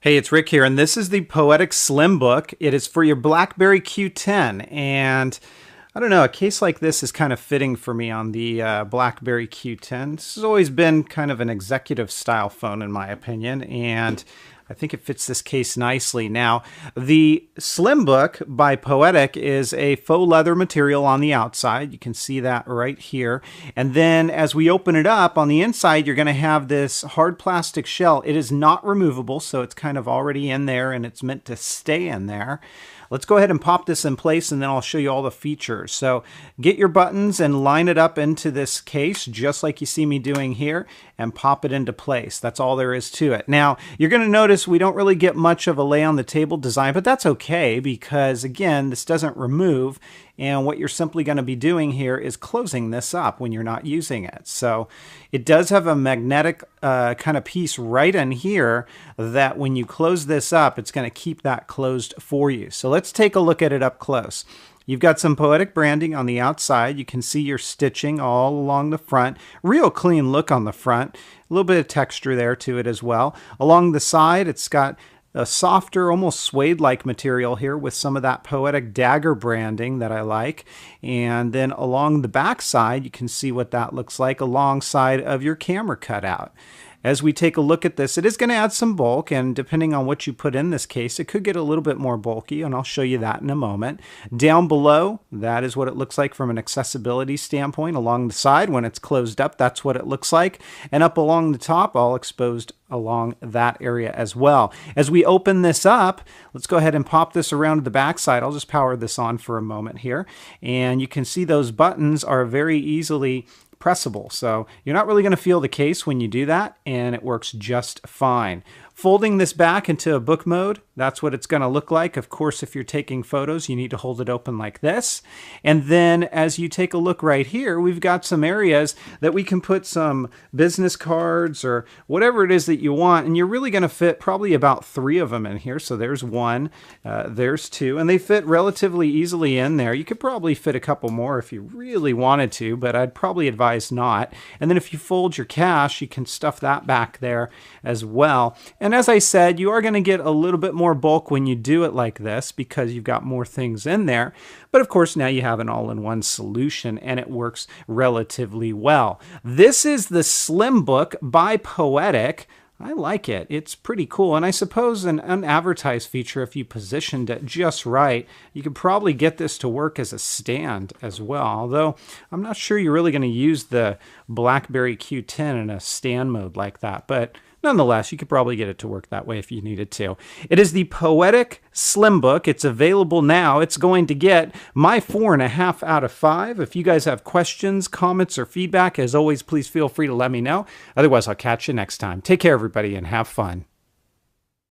Hey, it's Rick here, and this is the Poetic Slimbook. It is for your BlackBerry Q10, and I don't know, a case like this is kind of fitting for me on the BlackBerry Q10. This has always been kind of an executive style phone in my opinion, and I think it fits this case nicely. Now, the Slimbook by Poetic is a faux leather material on the outside. You can see that right here. And then as we open it up, on the inside, you're going to have this hard plastic shell. It is not removable, so it's kind of already in there, and it's meant to stay in there. Let's go ahead and pop this in place, and then I'll show you all the features. So get your buttons and line it up into this case, just like you see me doing here, and pop it into place. That's all there is to it. Now, you're going to notice we don't really get much of a lay on the table design, but that's okay because, again, this doesn't remove. And what you're simply going to be doing here is closing this up when you're not using it. So it does have a magnetic kind of piece right in here that when you close this up, it's going to keep that closed for you. So let's take a look at it up close. You've got some Poetic branding on the outside. You can see your stitching all along the front. Real clean look on the front. A little bit of texture there to it as well. Along the side, it's got a softer, almost suede-like material here with some of that Poetic dagger branding that I like. And then along the back side, you can see what that looks like alongside of your camera cutout. As we take a look at this, it is going to add some bulk, and depending on what you put in this case, it could get a little bit more bulky, and I'll show you that in a moment. Down below, that is what it looks like from an accessibility standpoint. Along the side, when it's closed up, that's what it looks like. And up along the top, all exposed along that area as well. As we open this up, let's go ahead and pop this around to the back side. I'll just power this on for a moment here. And you can see those buttons are very easily pressable. So you're not really going to feel the case when you do that, and it works just fine. Folding this back into a book mode, that's what it's going to look like. Of course, if you're taking photos, you need to hold it open like this. And then as you take a look right here, we've got some areas that we can put some business cards or whatever it is that you want. And you're really going to fit probably about 3 of them in here. So there's 1, there's 2, and they fit relatively easily in there. You could probably fit a couple more if you really wanted to, but I'd probably advise not. And then if you fold your cash, you can stuff that back there as well. And as I said, you are going to get a little bit more bulk when you do it like this because you've got more things in there. But of course, now you have an all-in-one solution, and it works relatively well. This is the Slimbook by Poetic. I like it. It's pretty cool. And I suppose an unadvertised feature, if you positioned it just right, you could probably get this to work as a stand as well. Although I'm not sure you're really going to use the BlackBerry Q10 in a stand mode like that. But nonetheless, you could probably get it to work that way if you needed to. It is the Poetic Slimbook. It's available now. It's going to get my 4.5 out of 5. If you guys have questions, comments, or feedback, as always, please feel free to let me know. Otherwise, I'll catch you next time. Take care, everybody, and have fun.